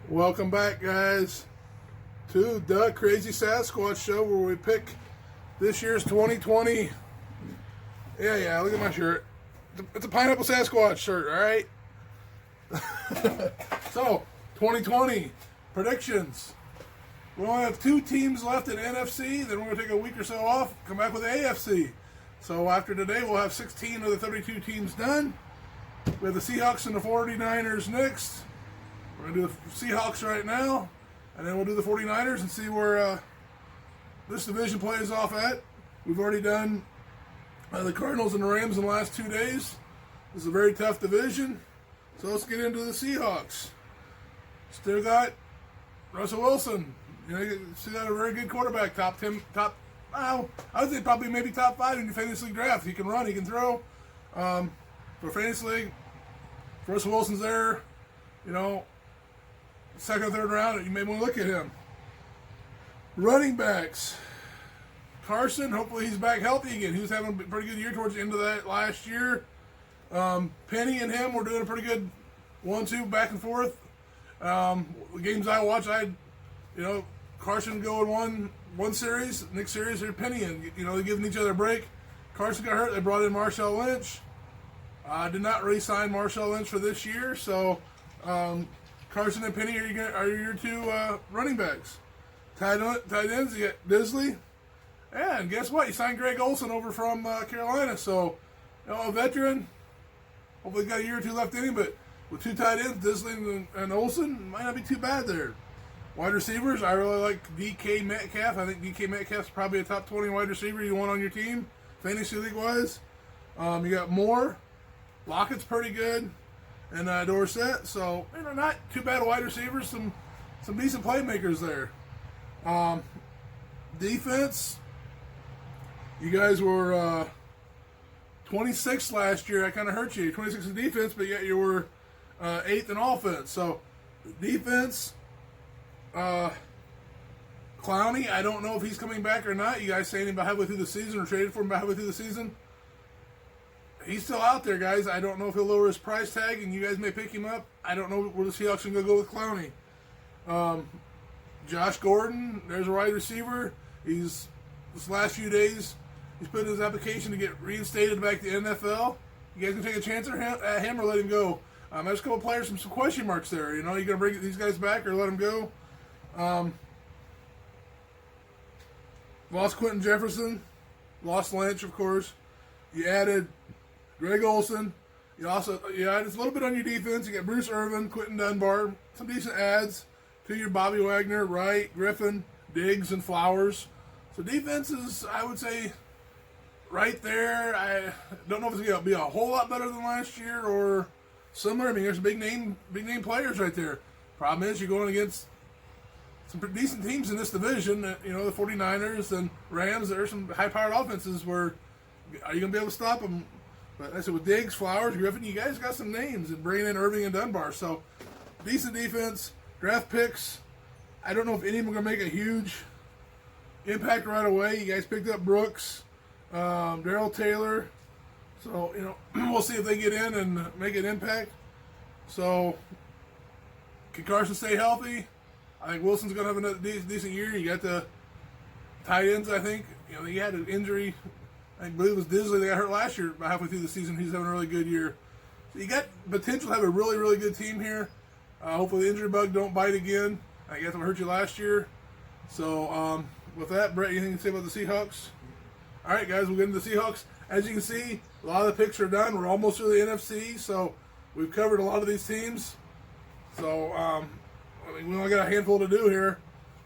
Welcome back, guys, to the Crazy Sasquatch Show, where we pick this year's 2020. Yeah, look at my shirt. It's a Pineapple Sasquatch shirt, all right? So, 2020 predictions. We only have 2 teams left in NFC. Then we're going to take a week or so off, come back with the AFC. So after today, we'll have 16 of the 32 teams done. We have the Seahawks and the 49ers next. We're going to do the Seahawks right now, and then we'll do the 49ers and see where this division plays off at. We've already done the Cardinals and the Rams in the last 2 days. This is a very tough division. So let's get into the Seahawks. Still got Russell Wilson. You know, you still got a very good quarterback. I would say probably maybe top 5 in your fantasy league draft. He can run, he can throw. For fantasy league, if Russell Wilson's there, you know, second or third round, you may want to look at him. Running backs. Carson, hopefully he's back healthy again. He was having a pretty good year towards the end of that last year. Penny and him were doing a pretty good 1-2 back and forth. The games I watched, Carson go in one series, next series they're Penny in. You know, they're giving each other a break. Carson got hurt. They brought in Marshawn Lynch. Did not re-sign Marshawn Lynch for this year, so Carson and Penny are your 2 running backs. Tight ends, you got Disley. And guess what? You signed Greg Olsen over from Carolina, so a veteran. Hopefully he's got a year or 2 left in him, but with 2 tight ends, Disley and Olsen, might not be too bad there. Wide receivers, I really like DK Metcalf. I think DK Metcalf's probably a top 20 wide receiver you want on your team, fantasy league-wise. You got Moore. Lockett's pretty good. And Dorsett. So, not too bad wide receivers. Some decent playmakers there. Defense. You guys were 26th last year. I kind of hurt you. 26th in defense, but yet you were 8th in offense. So, defense. Clowney, I don't know if he's coming back or not. You guys saying him about halfway through the season or traded for him about halfway through the season? He's still out there, guys. I don't know if he'll lower his price tag, and you guys may pick him up. I don't know where the Seahawks are going to go with Clowney. Josh Gordon, there's a wide receiver. This last few days, he's put in his application to get reinstated back to the NFL. You guys can take a chance at him or let him go. There's a couple players, some question marks there. You know, you going to bring these guys back or let them go? Lost Quentin Jefferson. Lost Lynch, of course. You added Greg Olsen. You added a little bit on your defense. You got Bruce Irvin, Quentin Dunbar. Some decent adds to your Bobby Wagner, Wright, Griffin, Diggs, and Flowers. So defense is, I would say, right there. I don't know if it's going to be a whole lot better than last year or similar. I mean, there's big name players right there. Problem is, you're going against some pretty decent teams in this division. You know, the 49ers and Rams. There are some high-powered offenses where are you going to be able to stop them? But I said with Diggs, Flowers, Griffin, you guys got some names, and bringing in Irving and Dunbar. So, decent defense, draft picks. I don't know if any of them are going to make a huge impact right away. You guys picked up Brooks, Darrell Taylor. So, we'll see if they get in and make an impact. So, can Carson stay healthy? I think Wilson's going to have another decent year. You got the tight ends, I think. He had an injury. I believe it was Disley that got hurt last year. About halfway through the season, he's having a really good year. So you got potential to have a really, really good team here. Hopefully the injury bug don't bite again. I guess it hurt you last year. So with that, Brett, anything to say about the Seahawks? All right, guys, we'll get into the Seahawks. As you can see, a lot of the picks are done. We're almost through the NFC, so we've covered a lot of these teams. So we only got a handful to do here.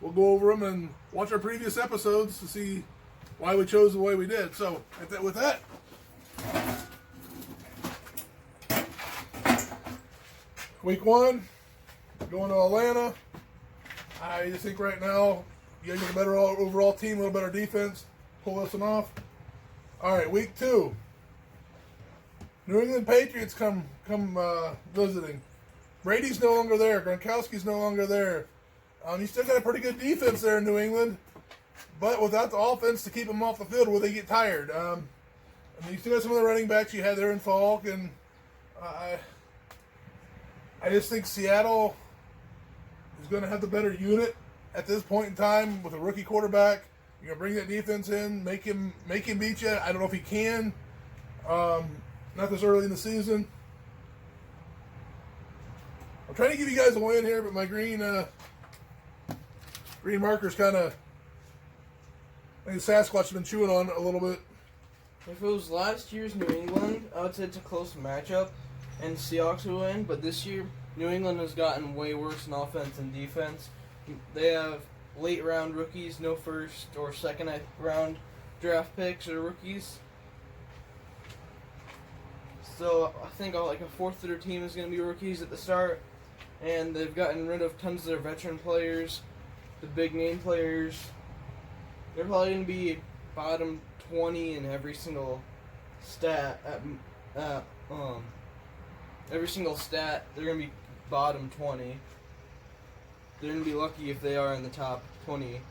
We'll go over them and watch our previous episodes to see why we chose the way we did. So, with that, week 1, going to Atlanta. I just think right now, you guys get a better overall team, a little better defense. Pull this one off. All right, week 2. New England Patriots come visiting. Brady's no longer there. Gronkowski's no longer there. You still got a pretty good defense there in New England. But without the offense to keep them off the field, will they get tired? You still got some of the running backs you had there in Falk, and I just think Seattle going to have the better unit at this point in time with a rookie quarterback. You're going to bring that defense in, make him beat you. I don't know if he can. Not this early in the season. I'm trying to give you guys a win here, but my green marker's kind of, I think Sasquatch has been chewing on it a little bit. If it was last year's New England, I would say it's a close matchup, and Seahawks would win. But this year, New England has gotten way worse in offense and defense. They have late round rookies, no first or second round draft picks or rookies. So I think like a fourth of their team is going to be rookies at the start, and they've gotten rid of tons of their veteran players, the big name players. They're probably going to be bottom 20 in every single stat. Every single stat, they're going to be bottom 20. They're going to be lucky if they are in the top 20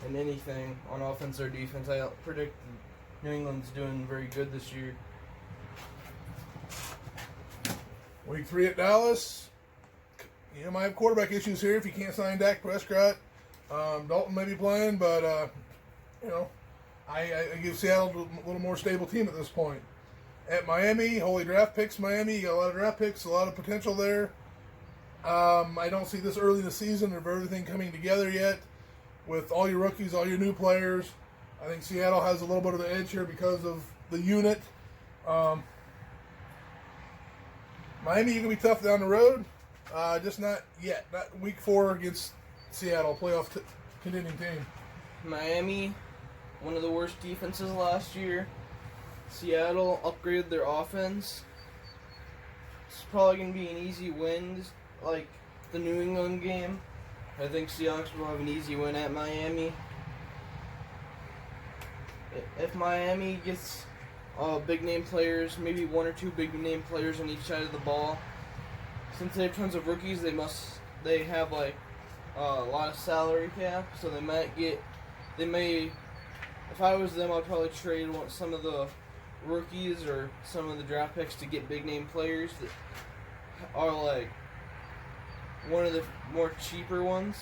in anything on offense or defense. I predict New England's doing very good this year. Week 3 at Dallas. You might have quarterback issues here if you can't sign Dak Prescott. Dalton may be playing, but I give Seattle a little more stable team at this point. At Miami, holy draft picks, Miami. You got a lot of draft picks, a lot of potential there. I don't see this early in the season of everything coming together yet with all your rookies, all your new players. I think Seattle has a little bit of the edge here because of the unit. Miami, you can be tough down the road. Just not yet. Not week 4 against Seattle, playoff contending team. Miami, one of the worst defenses last year. Seattle upgraded their offense. It's probably going to be an easy win, like the New England game. I think Seahawks will have an easy win at Miami. If Miami gets big name players, maybe 1 or 2 big name players on each side of the ball, since they have tons of rookies, they have like a lot of salary cap, so they may. If I was them, I'd probably trade some of the rookies or some of the draft picks to get big name players that are like one of the more cheaper ones.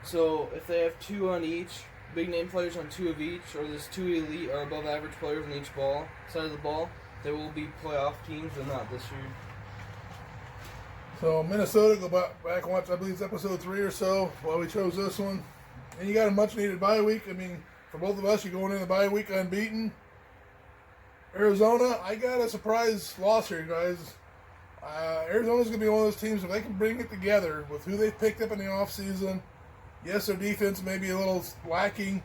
So if they have 2 on each, big name players on 2 of each, or there's 2 elite or above average players on each side of the ball, they will be playoff teams, but not this year. So Minnesota, go back and watch, I believe it's episode 3 or so, while we chose this one. And you got a much needed bye week. I mean, for both of us, you're going into the bye week unbeaten. Arizona, I got a surprise loss here, guys. Arizona's going to be one of those teams, if they can bring it together with who they've picked up in the offseason. Yes, their defense may be a little lacking.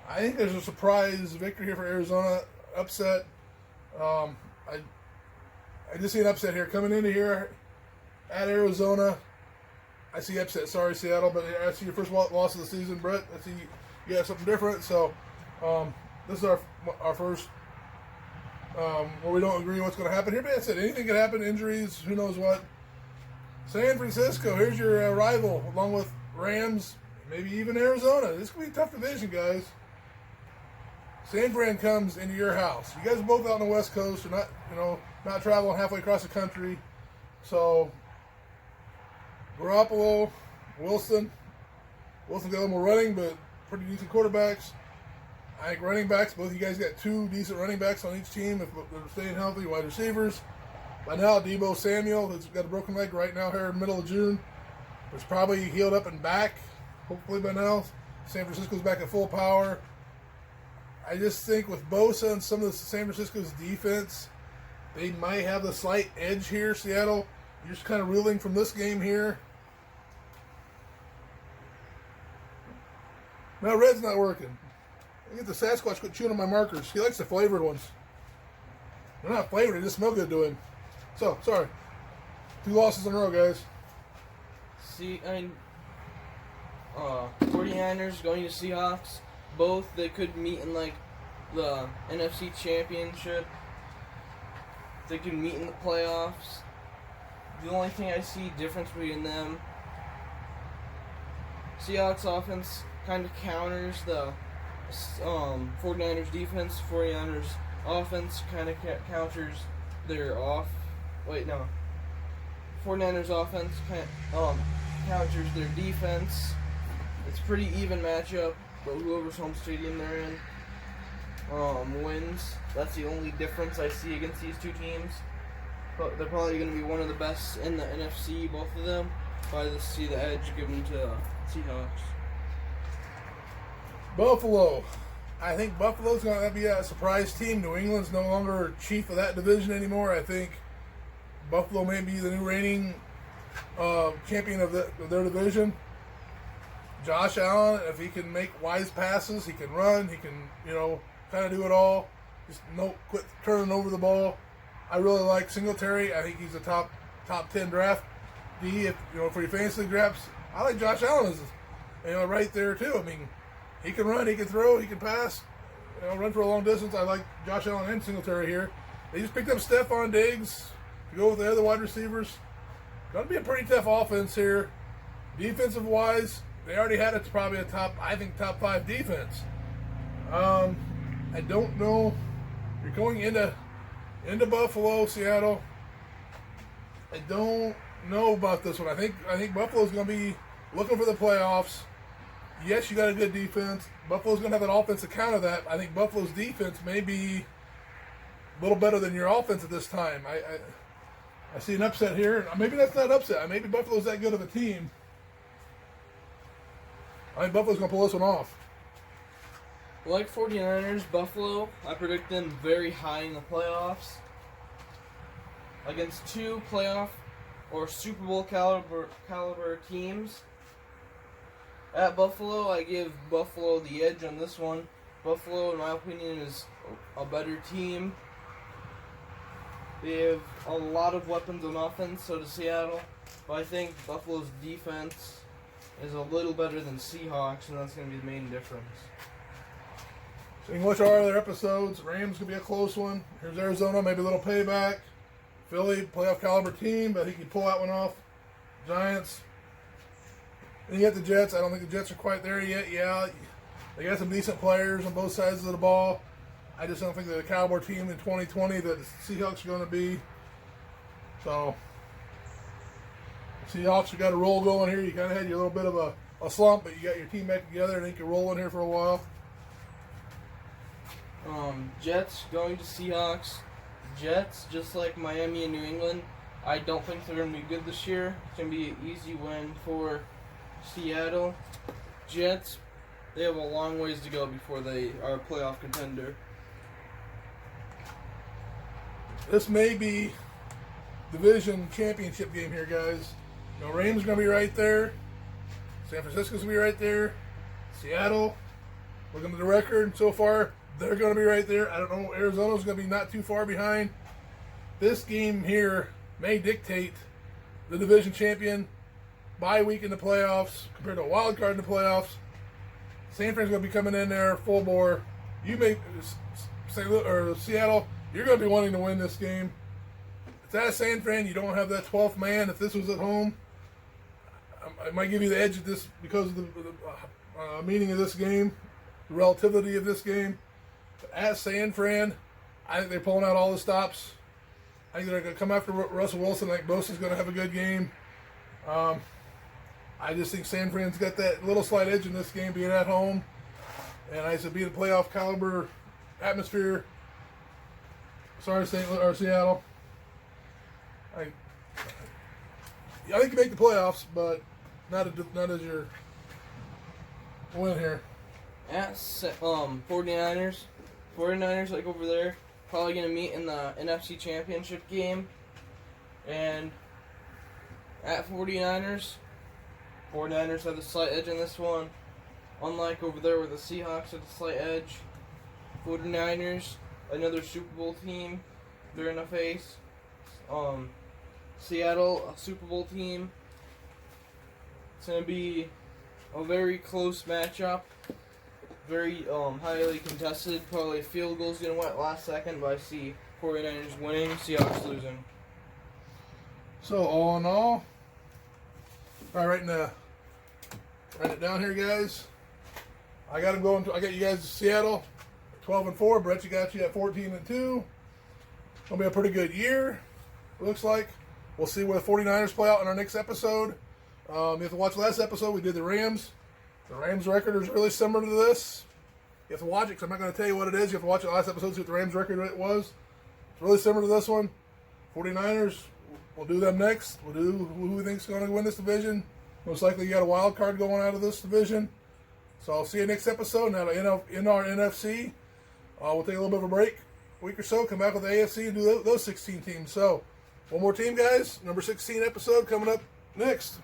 I think there's a surprise victory here for Arizona. Upset. I just see an upset here. Coming into here at Arizona, I see upset. Sorry, Seattle, but I see your first loss of the season, Brett. I see you got something different. So this is our first where we don't agree what's going to happen here. But that's it. Anything can happen. Injuries, who knows what. San Francisco, here's your rival, along with Rams, maybe even Arizona. This could be a tough division, guys. San Fran comes into your house. You guys are both out on the West Coast. You're not traveling halfway across the country. So Garoppolo, Wilson got a little more running, but pretty decent quarterbacks. I think running backs, both of you guys got 2 decent running backs on each team if they're staying healthy. Wide receivers. By now, Deebo Samuel has got a broken leg right now here in the middle of June. It's probably healed up and back, hopefully by now. San Francisco's back at full power. I just think with Bosa and some of the San Francisco's defense, they might have the slight edge here, Seattle. You're just kind of reeling from this game here. Now, red's not working. I get the Sasquatch quit chewing on my markers. He likes the flavored ones. They're not flavored, they just smell good to him. So, sorry. 2 losses in a row, guys. See, 49ers going to Seahawks. Both, they could meet in like the NFC Championship. They could meet in the playoffs. The only thing I see difference between them, Seahawks offense kind of counters the 49ers defense. 49ers offense kind of counters their 49ers offense counters their defense. It's a pretty even matchup, but whoever's home stadium they're in wins. That's the only difference I see against these two teams. But they're probably going to be one of the best in the NFC, both of them. Probably just see the edge given to Seahawks. Buffalo. I think Buffalo's going to be a surprise team. New England's no longer chief of that division anymore. I think Buffalo may be the new reigning champion of their division. Josh Allen, if he can make wise passes, he can run, he can, kind of do it all. Just quit turning over the ball. I really like Singletary. I think he's a top 10 draft D. For your fantasy league drafts, I like Josh Allen as right there too. I mean, he can run, he can throw, he can pass, run for a long distance. I like Josh Allen and Singletary here. They just picked up Stephon Diggs to go with the other wide receivers. Going to be a pretty tough offense here. Defensive wise, they already had probably a top 5 defense. I don't know. You're going into Buffalo, Seattle. I don't know about this one. I think Buffalo's going to be looking for the playoffs. Yes, you got a good defense. Buffalo's going to have an offense to counter that. I think Buffalo's defense may be a little better than your offense at this time. I see an upset here. Maybe that's not an upset. Maybe Buffalo's that good of a team. I think Buffalo's going to pull this one off. Like 49ers, Buffalo, I predict them very high in the playoffs. Against two playoff or Super Bowl caliber teams. At Buffalo, I give Buffalo the edge on this one. Buffalo, in my opinion, is a better team. They have a lot of weapons on offense, so does Seattle. But I think Buffalo's defense is a little better than Seahawks, and that's going to be the main difference. So you can watch our other episodes. Rams going to be a close one. Here's Arizona, maybe a little payback. Philly, playoff caliber team, but he can pull that one off. Giants. Then you got the Jets. I don't think the Jets are quite there yet. Yeah, they got some decent players on both sides of the ball. I just don't think they're the caliber team in 2020 that the Seahawks are going to be. So, Seahawks, you got a roll going here. You kind of had your little bit of a slump, but you got your team back together. I think you're rolling here for a while. Jets going to Seahawks. Jets, just like Miami and New England, I don't think they're going to be good this year. It's going to be an easy win for Seattle. Jets, they have a long ways to go before they are a playoff contender. This may be division championship game here, guys. Rams are going to be right there. San Francisco's going to be right there. Seattle, looking at the record so far, they're going to be right there. I don't know. Arizona's going to be not too far behind. This game here may dictate the division champion bye week in the playoffs compared to a wild card in the playoffs. San Fran's going to be coming in there full bore. You may say, or Seattle, you're going to be wanting to win this game. It's at San Fran. You don't have that 12th man. If this was at home, I might give you the edge of this because of the meaning of this game, the relativity of this game. But at San Fran, I think they're pulling out all the stops. I think they're going to come after Russell Wilson. I think Bosa's going to have a good game. I just think San Fran's got that little slight edge in this game being at home. And I said being a playoff caliber atmosphere. Sorry, Seattle. I think you make the playoffs, but not as your win here. At 49ers, like over there, probably going to meet in the NFC Championship game. And at 49ers have the slight edge in this one. Unlike over there where the Seahawks have the slight edge. 49ers, another Super Bowl team they're in the face. Seattle, a Super Bowl team. It's going to be a very close matchup. Very highly contested. Probably a field goal's going to win last second, but I see 49ers winning, Seahawks losing. So all in all, write it down here, guys. I got you guys to Seattle, 12-4. Brett, got you at 14-2. It'll be a pretty good year. It looks like. We'll see where the 49ers play out in our next episode. You have to watch the last episode. We did the Rams. The Rams record is really similar to this. You have to watch it because I'm not going to tell you what it is. You have to watch the last episode to see what the Rams record it was. It's really similar to this one. 49ers, we'll do them next. We'll do who we think is going to win this division. Most likely you got a wild card going out of this division. So I'll see you next episode. Now in our NFC, we'll take a little bit of a break, a week or so, come back with the AFC and do those 16 teams. So one more team, guys. Number 16 episode coming up next.